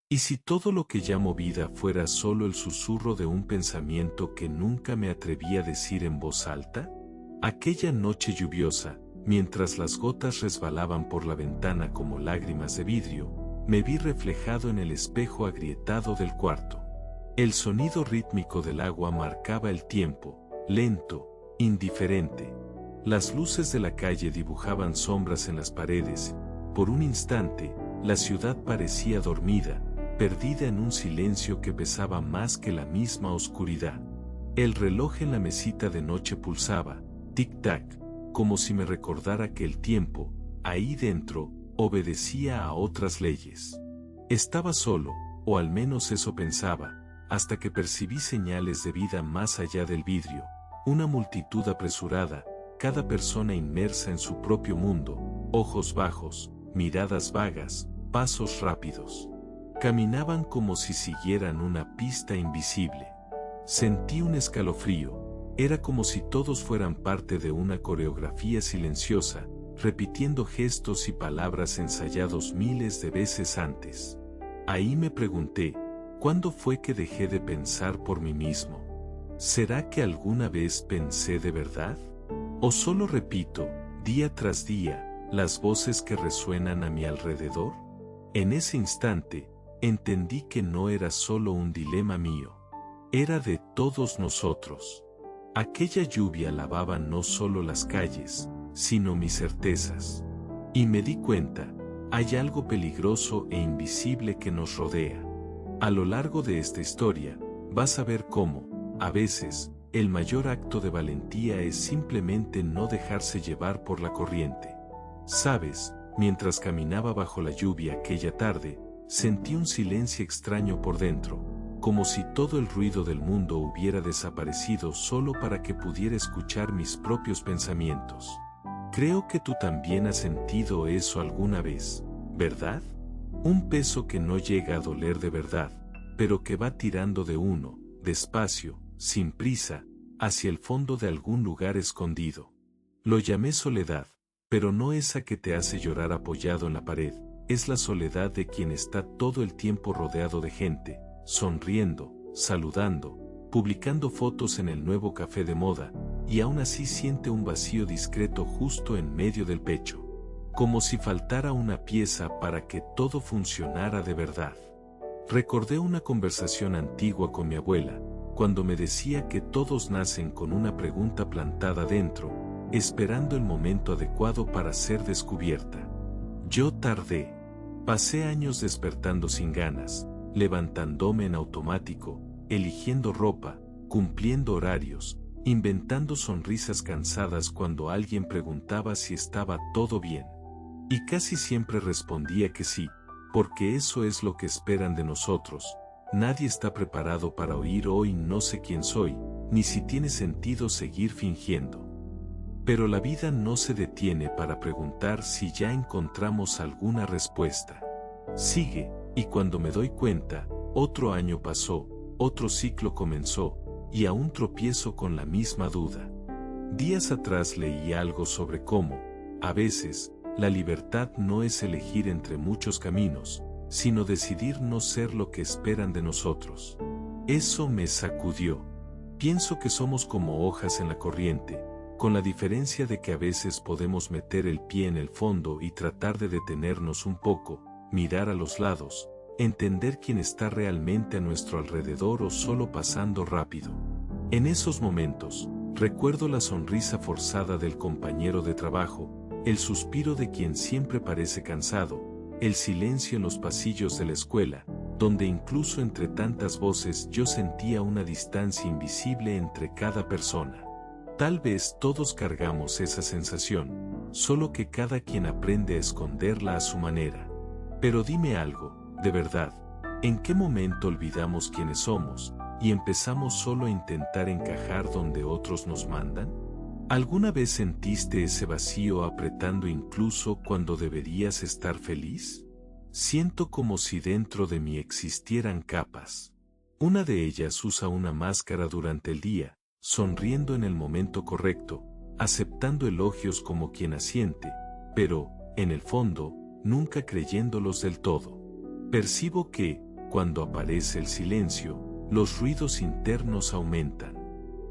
¿Y si todo lo que llamo vida fuera solo el susurro de un pensamiento que nunca me atreví a decir en voz alta? Aquella noche lluviosa, mientras las gotas resbalaban por la ventana como lágrimas de vidrio, me vi reflejado en el espejo agrietado del cuarto. El sonido rítmico del agua marcaba el tiempo, lento, indiferente. Las luces de la calle dibujaban sombras en las paredes. Por un instante, la ciudad parecía dormida, perdida en un silencio que pesaba más que la misma oscuridad. El reloj en la mesita de noche pulsaba, tic-tac, como si me recordara que el tiempo, ahí dentro, obedecía a otras leyes. Estaba solo, o al menos eso pensaba, hasta que percibí señales de vida más allá del vidrio, una multitud apresurada, cada persona inmersa en su propio mundo, ojos bajos, miradas vagas, pasos rápidos. Caminaban como si siguieran una pista invisible. Sentí un escalofrío, era como si todos fueran parte de una coreografía silenciosa, repitiendo gestos y palabras ensayados miles de veces antes. Ahí me pregunté, ¿cuándo fue que dejé de pensar por mí mismo? ¿Será que alguna vez pensé de verdad? ¿O solo repito, día tras día, las voces que resuenan a mi alrededor? En ese instante, entendí que no era solo un dilema mío. Era de todos nosotros. Aquella lluvia lavaba no solo las calles, sino mis certezas. Y me di cuenta, hay algo peligroso e invisible que nos rodea. A lo largo de esta historia, vas a ver cómo, a veces, el mayor acto de valentía es simplemente no dejarse llevar por la corriente. Sabes, mientras caminaba bajo la lluvia aquella tarde, sentí un silencio extraño por dentro, como si todo el ruido del mundo hubiera desaparecido solo para que pudiera escuchar mis propios pensamientos. Creo que tú también has sentido eso alguna vez, ¿verdad? Un peso que no llega a doler de verdad, pero que va tirando de uno, despacio, sin prisa, hacia el fondo de algún lugar escondido. Lo llamé soledad, pero no esa que te hace llorar apoyado en la pared, es la soledad de quien está todo el tiempo rodeado de gente, sonriendo, saludando, publicando fotos en el nuevo café de moda, y aún así siente un vacío discreto justo en medio del pecho, como si faltara una pieza para que todo funcionara de verdad. Recordé una conversación antigua con mi abuela, cuando me decía que todos nacen con una pregunta plantada dentro, esperando el momento adecuado para ser descubierta. Yo tardé. Pasé años despertando sin ganas, levantándome en automático, eligiendo ropa, cumpliendo horarios, inventando sonrisas cansadas cuando alguien preguntaba si estaba todo bien. Y casi siempre respondía que sí, porque eso es lo que esperan de nosotros. Nadie está preparado para oír hoy no sé quién soy, ni si tiene sentido seguir fingiendo. Pero la vida no se detiene para preguntar si ya encontramos alguna respuesta. Sigue, y cuando me doy cuenta, otro año pasó, otro ciclo comenzó, y aún tropiezo con la misma duda. Días atrás leí algo sobre cómo, a veces, la libertad no es elegir entre muchos caminos, sino decidir no ser lo que esperan de nosotros. Eso me sacudió. Pienso que somos como hojas en la corriente, con la diferencia de que a veces podemos meter el pie en el fondo y tratar de detenernos un poco, mirar a los lados, entender quién está realmente a nuestro alrededor o solo pasando rápido. En esos momentos, recuerdo la sonrisa forzada del compañero de trabajo, el suspiro de quien siempre parece cansado, el silencio en los pasillos de la escuela, donde incluso entre tantas voces yo sentía una distancia invisible entre cada persona. Tal vez todos cargamos esa sensación, solo que cada quien aprende a esconderla a su manera. Pero dime algo, de verdad, ¿en qué momento olvidamos quiénes somos, y empezamos solo a intentar encajar donde otros nos mandan? ¿Alguna vez sentiste ese vacío apretando incluso cuando deberías estar feliz? Siento como si dentro de mí existieran capas. Una de ellas usa una máscara durante el día, sonriendo en el momento correcto, aceptando elogios como quien asiente, pero, en el fondo, nunca creyéndolos del todo. Percibo que, cuando aparece el silencio, los ruidos internos aumentan.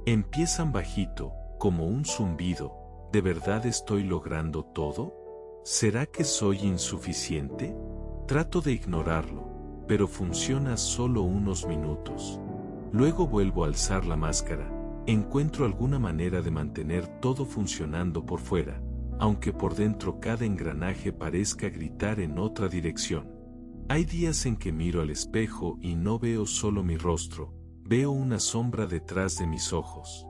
Empiezan bajito, como un zumbido. ¿De verdad estoy logrando todo? ¿Será que soy insuficiente? Trato de ignorarlo, pero funciona solo unos minutos. Luego vuelvo a alzar la máscara. Encuentro alguna manera de mantener todo funcionando por fuera, aunque por dentro cada engranaje parezca gritar en otra dirección. Hay días en que miro al espejo y no veo solo mi rostro, veo una sombra detrás de mis ojos.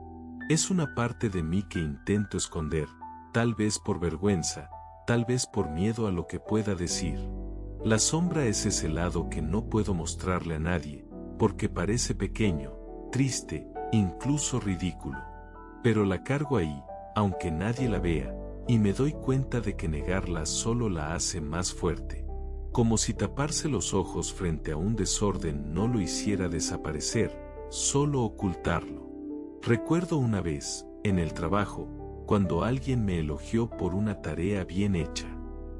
Es una parte de mí que intento esconder, tal vez por vergüenza, tal vez por miedo a lo que pueda decir. La sombra es ese lado que no puedo mostrarle a nadie, porque parece pequeño, triste, incluso ridículo. Pero la cargo ahí, aunque nadie la vea, y me doy cuenta de que negarla solo la hace más fuerte. Como si taparse los ojos frente a un desorden no lo hiciera desaparecer, solo ocultarlo. Recuerdo una vez, en el trabajo, cuando alguien me elogió por una tarea bien hecha.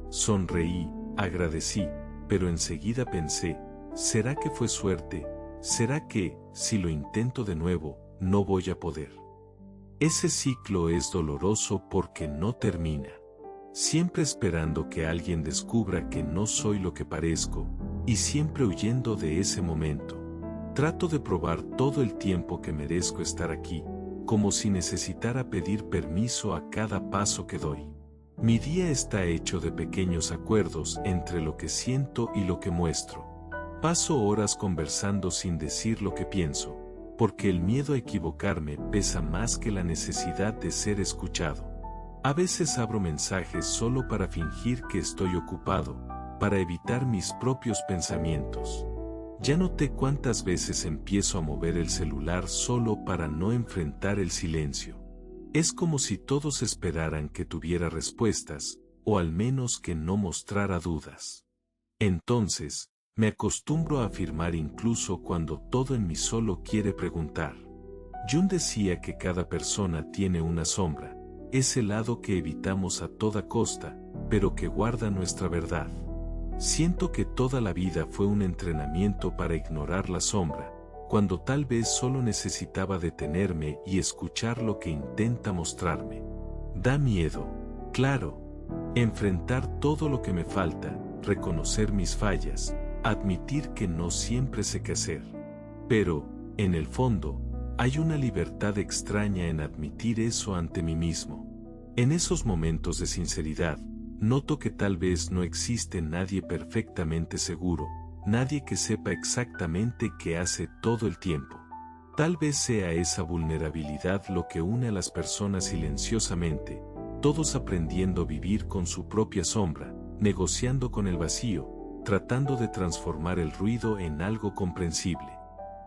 Sonreí, agradecí, pero enseguida pensé, ¿será que fue suerte? ¿Será que, si lo intento de nuevo, no voy a poder? Ese ciclo es doloroso porque no termina. Siempre esperando que alguien descubra que no soy lo que parezco, y siempre huyendo de ese momento. Trato de probar todo el tiempo que merezco estar aquí, como si necesitara pedir permiso a cada paso que doy. Mi día está hecho de pequeños acuerdos entre lo que siento y lo que muestro. Paso horas conversando sin decir lo que pienso, porque el miedo a equivocarme pesa más que la necesidad de ser escuchado. A veces abro mensajes solo para fingir que estoy ocupado, para evitar mis propios pensamientos. Ya noté cuántas veces empiezo a mover el celular solo para no enfrentar el silencio. Es como si todos esperaran que tuviera respuestas, o al menos que no mostrara dudas. Entonces, me acostumbro a afirmar incluso cuando todo en mí solo quiere preguntar. Jung decía que cada persona tiene una sombra, ese lado que evitamos a toda costa, pero que guarda nuestra verdad. Siento que toda la vida fue un entrenamiento para ignorar la sombra, cuando tal vez solo necesitaba detenerme y escuchar lo que intenta mostrarme. Da miedo, claro, enfrentar todo lo que me falta, reconocer mis fallas, admitir que no siempre sé qué hacer. Pero, en el fondo, hay una libertad extraña en admitir eso ante mí mismo. En esos momentos de sinceridad, noto que tal vez no existe nadie perfectamente seguro, nadie que sepa exactamente qué hace todo el tiempo. Tal vez sea esa vulnerabilidad lo que une a las personas silenciosamente, todos aprendiendo a vivir con su propia sombra, negociando con el vacío, tratando de transformar el ruido en algo comprensible.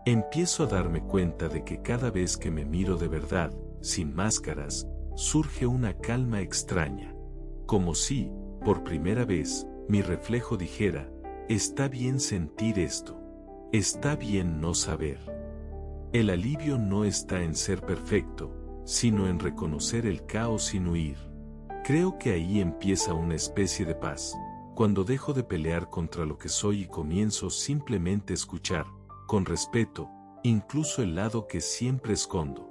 Empiezo a darme cuenta de que cada vez que me miro de verdad, sin máscaras, surge una calma extraña. Como si, por primera vez, mi reflejo dijera, está bien sentir esto. Está bien no saber. El alivio no está en ser perfecto, sino en reconocer el caos sin huir. Creo que ahí empieza una especie de paz, cuando dejo de pelear contra lo que soy y comienzo simplemente a escuchar, con respeto, incluso el lado que siempre escondo.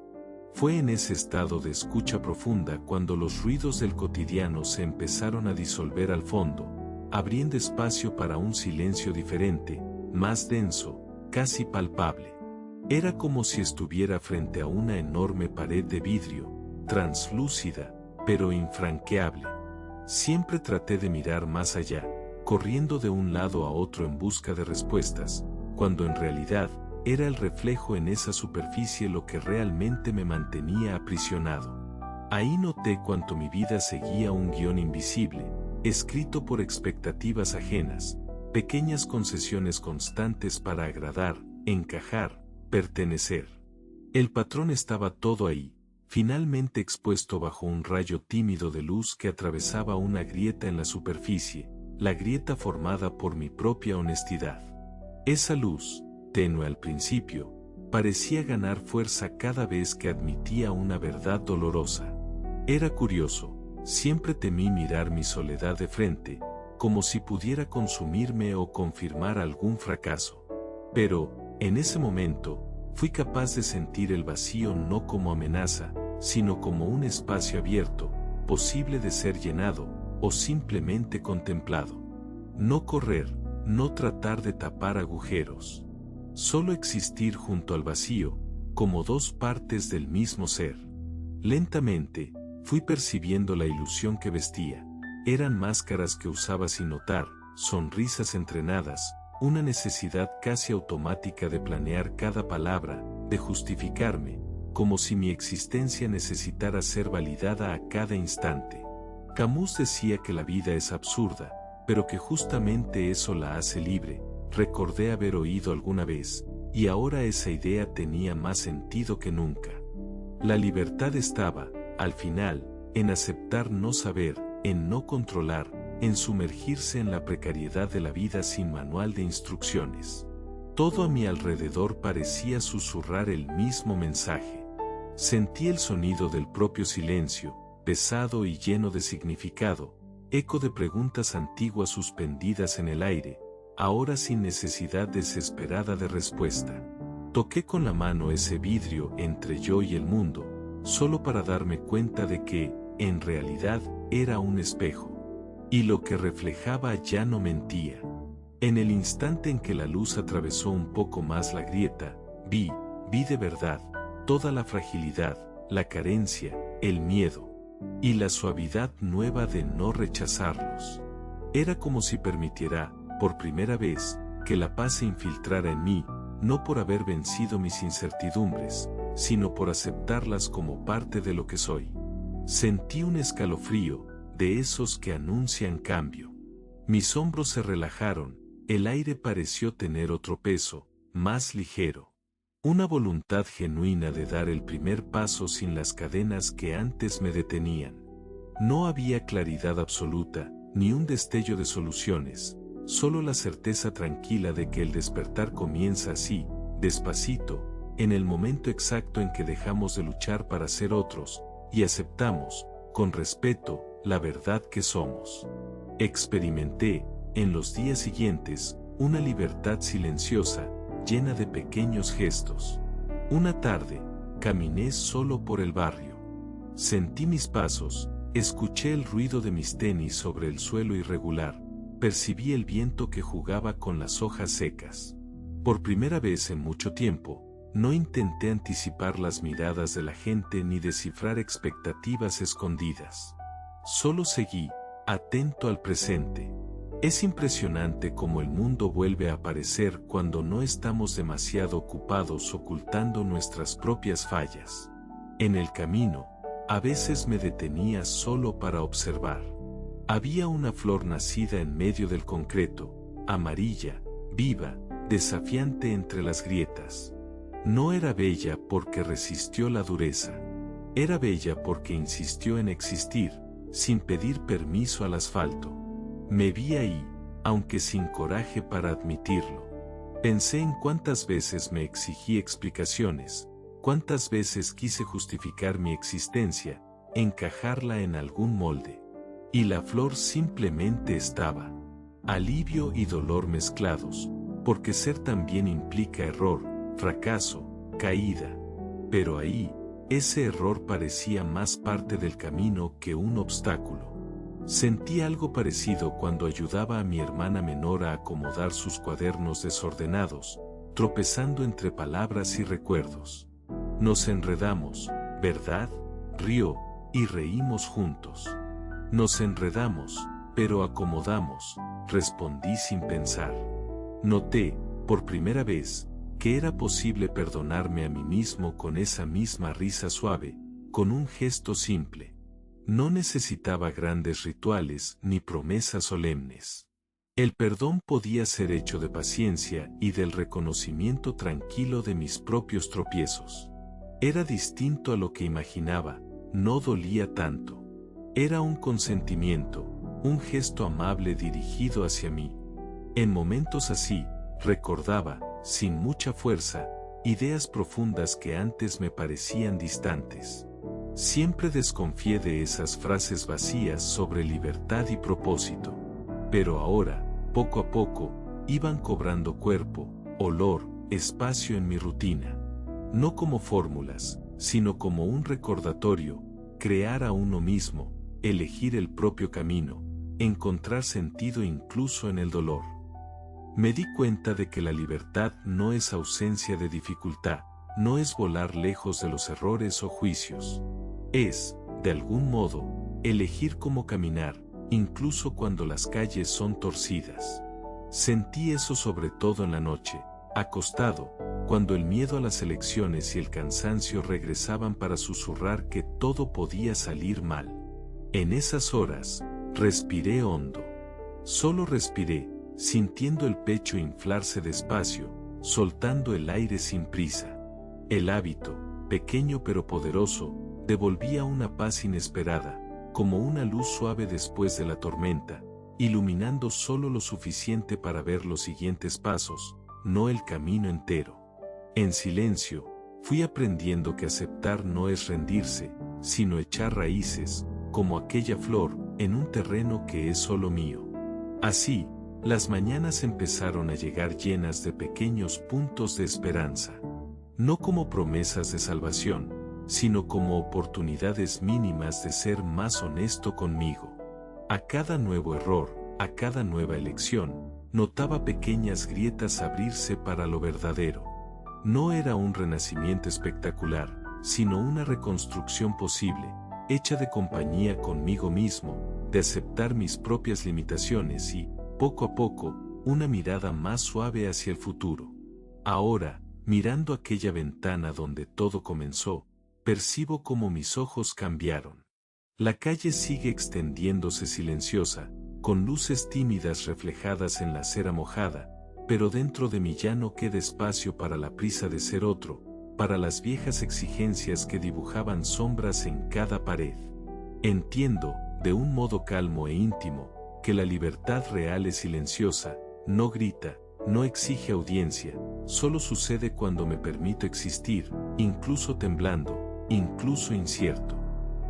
Fue en ese estado de escucha profunda cuando los ruidos del cotidiano se empezaron a disolver al fondo, abriendo espacio para un silencio diferente, más denso, casi palpable. Era como si estuviera frente a una enorme pared de vidrio, translúcida, pero infranqueable. Siempre traté de mirar más allá, corriendo de un lado a otro en busca de respuestas, cuando en realidad, era el reflejo en esa superficie lo que realmente me mantenía aprisionado. Ahí noté cuánto mi vida seguía un guión invisible, escrito por expectativas ajenas, pequeñas concesiones constantes para agradar, encajar, pertenecer. El patrón estaba todo ahí, finalmente expuesto bajo un rayo tímido de luz que atravesaba una grieta en la superficie, la grieta formada por mi propia honestidad. Esa luz, tenue al principio, parecía ganar fuerza cada vez que admitía una verdad dolorosa. Era curioso, siempre temí mirar mi soledad de frente, como si pudiera consumirme o confirmar algún fracaso. Pero, en ese momento, fui capaz de sentir el vacío no como amenaza, sino como un espacio abierto, posible de ser llenado, o simplemente contemplado. No correr, no tratar de tapar agujeros. Solo existir junto al vacío, como dos partes del mismo ser. Lentamente, fui percibiendo la ilusión que vestía. Eran máscaras que usaba sin notar, sonrisas entrenadas, una necesidad casi automática de planear cada palabra, de justificarme, como si mi existencia necesitara ser validada a cada instante. Camus decía que la vida es absurda, pero que justamente eso la hace libre, recordé haber oído alguna vez, y ahora esa idea tenía más sentido que nunca. La libertad estaba, al final, en aceptar no saber, en no controlar, en sumergirse en la precariedad de la vida sin manual de instrucciones. Todo a mi alrededor parecía susurrar el mismo mensaje. Sentí el sonido del propio silencio, pesado y lleno de significado, eco de preguntas antiguas suspendidas en el aire, ahora sin necesidad desesperada de respuesta. Toqué con la mano ese vidrio entre yo y el mundo, solo para darme cuenta de que, en realidad, era un espejo. Y lo que reflejaba ya no mentía. En el instante en que la luz atravesó un poco más la grieta, vi de verdad, toda la fragilidad, la carencia, el miedo, y la suavidad nueva de no rechazarlos. Era como si permitiera, por primera vez, que la paz se infiltrara en mí, no por haber vencido mis incertidumbres, sino por aceptarlas como parte de lo que soy. Sentí un escalofrío, de esos que anuncian cambio. Mis hombros se relajaron, el aire pareció tener otro peso, más ligero. Una voluntad genuina de dar el primer paso sin las cadenas que antes me detenían. No había claridad absoluta, ni un destello de soluciones, solo la certeza tranquila de que el despertar comienza así, despacito, en el momento exacto en que dejamos de luchar para ser otros, y aceptamos, con respeto, la verdad que somos. Experimenté, en los días siguientes, una libertad silenciosa, llena de pequeños gestos. Una tarde, caminé solo por el barrio. Sentí mis pasos, escuché el ruido de mis tenis sobre el suelo irregular, percibí el viento que jugaba con las hojas secas. Por primera vez en mucho tiempo, no intenté anticipar las miradas de la gente ni descifrar expectativas escondidas. Solo seguí, atento al presente. Es impresionante cómo el mundo vuelve a aparecer cuando no estamos demasiado ocupados ocultando nuestras propias fallas. En el camino, a veces me detenía solo para observar. Había una flor nacida en medio del concreto, amarilla, viva, desafiante entre las grietas. No era bella porque resistió la dureza. Era bella porque insistió en existir, sin pedir permiso al asfalto. Me vi ahí, aunque sin coraje para admitirlo. Pensé en cuántas veces me exigí explicaciones, cuántas veces quise justificar mi existencia, encajarla en algún molde. Y la flor simplemente estaba. Alivio y dolor mezclados, porque ser también implica error, fracaso, caída. Pero ahí, ese error parecía más parte del camino que un obstáculo. Sentí algo parecido cuando ayudaba a mi hermana menor a acomodar sus cuadernos desordenados, tropezando entre palabras y recuerdos. Nos enredamos, ¿verdad? Rió, y reímos juntos. Nos enredamos, pero acomodamos, respondí sin pensar. Noté, por primera vez, que era posible perdonarme a mí mismo con esa misma risa suave, con un gesto simple. No necesitaba grandes rituales ni promesas solemnes. El perdón podía ser hecho de paciencia y del reconocimiento tranquilo de mis propios tropiezos. Era distinto a lo que imaginaba, no dolía tanto. Era un consentimiento, un gesto amable dirigido hacia mí. En momentos así, recordaba, sin mucha fuerza, ideas profundas que antes me parecían distantes. Siempre desconfié de esas frases vacías sobre libertad y propósito. Pero ahora, poco a poco, iban cobrando cuerpo, olor, espacio en mi rutina. No como fórmulas, sino como un recordatorio, crear a uno mismo, elegir el propio camino, encontrar sentido incluso en el dolor. Me di cuenta de que la libertad no es ausencia de dificultad, no es volar lejos de los errores o juicios. Es, de algún modo, elegir cómo caminar, incluso cuando las calles son torcidas. Sentí eso sobre todo en la noche, acostado, cuando el miedo a las elecciones y el cansancio regresaban para susurrar que todo podía salir mal. En esas horas, respiré hondo. Solo respiré, sintiendo el pecho inflarse despacio, soltando el aire sin prisa. El hábito, pequeño pero poderoso, devolvía una paz inesperada, como una luz suave después de la tormenta, iluminando solo lo suficiente para ver los siguientes pasos, no el camino entero. En silencio, fui aprendiendo que aceptar no es rendirse, sino echar raíces, como aquella flor, en un terreno que es solo mío. Así, las mañanas empezaron a llegar llenas de pequeños puntos de esperanza. No como promesas de salvación, sino como oportunidades mínimas de ser más honesto conmigo. A cada nuevo error, a cada nueva elección, notaba pequeñas grietas abrirse para lo verdadero. No era un renacimiento espectacular, sino una reconstrucción posible, hecha de compañía conmigo mismo, de aceptar mis propias limitaciones y, poco a poco, una mirada más suave hacia el futuro. Ahora, mirando aquella ventana donde todo comenzó, percibo cómo mis ojos cambiaron. La calle sigue extendiéndose silenciosa, con luces tímidas reflejadas en la acera mojada, pero dentro de mí ya no queda espacio para la prisa de ser otro, para las viejas exigencias que dibujaban sombras en cada pared. Entiendo, de un modo calmo e íntimo, que la libertad real es silenciosa, no grita, no exige audiencia, solo sucede cuando me permito existir, incluso temblando, incluso incierto.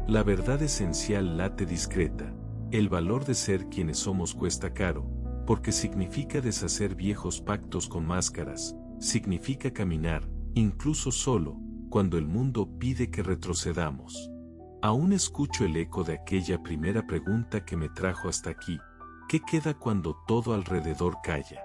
La verdad esencial late discreta. El valor de ser quienes somos cuesta caro, porque significa deshacer viejos pactos con máscaras, significa caminar, incluso solo, cuando el mundo pide que retrocedamos. Aún escucho el eco de aquella primera pregunta que me trajo hasta aquí. ¿Qué queda cuando todo alrededor calla?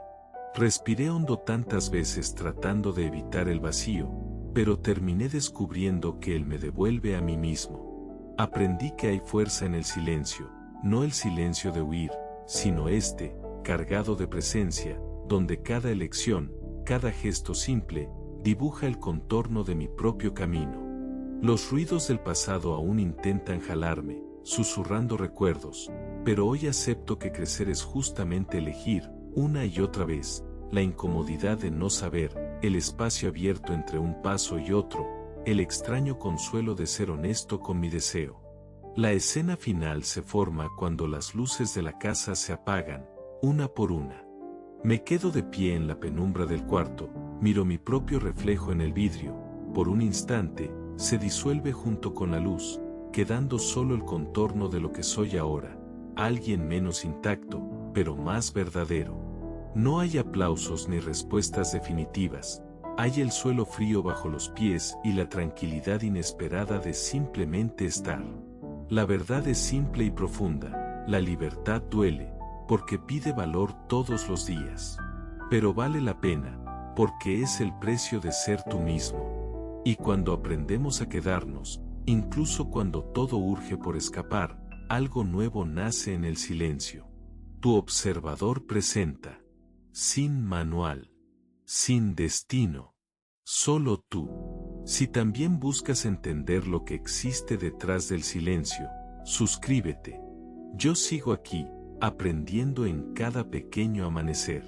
Respiré hondo tantas veces tratando de evitar el vacío, pero terminé descubriendo que él me devuelve a mí mismo. Aprendí que hay fuerza en el silencio, no el silencio de huir, sino este, cargado de presencia, donde cada elección, cada gesto simple, dibuja el contorno de mi propio camino. Los ruidos del pasado aún intentan jalarme, susurrando recuerdos, pero hoy acepto que crecer es justamente elegir, una y otra vez, la incomodidad de no saber, el espacio abierto entre un paso y otro, el extraño consuelo de ser honesto con mi deseo. La escena final se forma cuando las luces de la casa se apagan, una por una. Me quedo de pie en la penumbra del cuarto, miro mi propio reflejo en el vidrio, por un instante, se disuelve junto con la luz, quedando solo el contorno de lo que soy ahora, alguien menos intacto, pero más verdadero. No hay aplausos ni respuestas definitivas, hay el suelo frío bajo los pies y la tranquilidad inesperada de simplemente estar. La verdad es simple y profunda, la libertad duele, porque pide valor todos los días. Pero vale la pena, porque es el precio de ser tú mismo. Y cuando aprendemos a quedarnos, incluso cuando todo urge por escapar, algo nuevo nace en el silencio. Tu observador presenta. Sin manual. Sin destino. Solo tú. Si también buscas entender lo que existe detrás del silencio, suscríbete. Yo sigo aquí, aprendiendo en cada pequeño amanecer.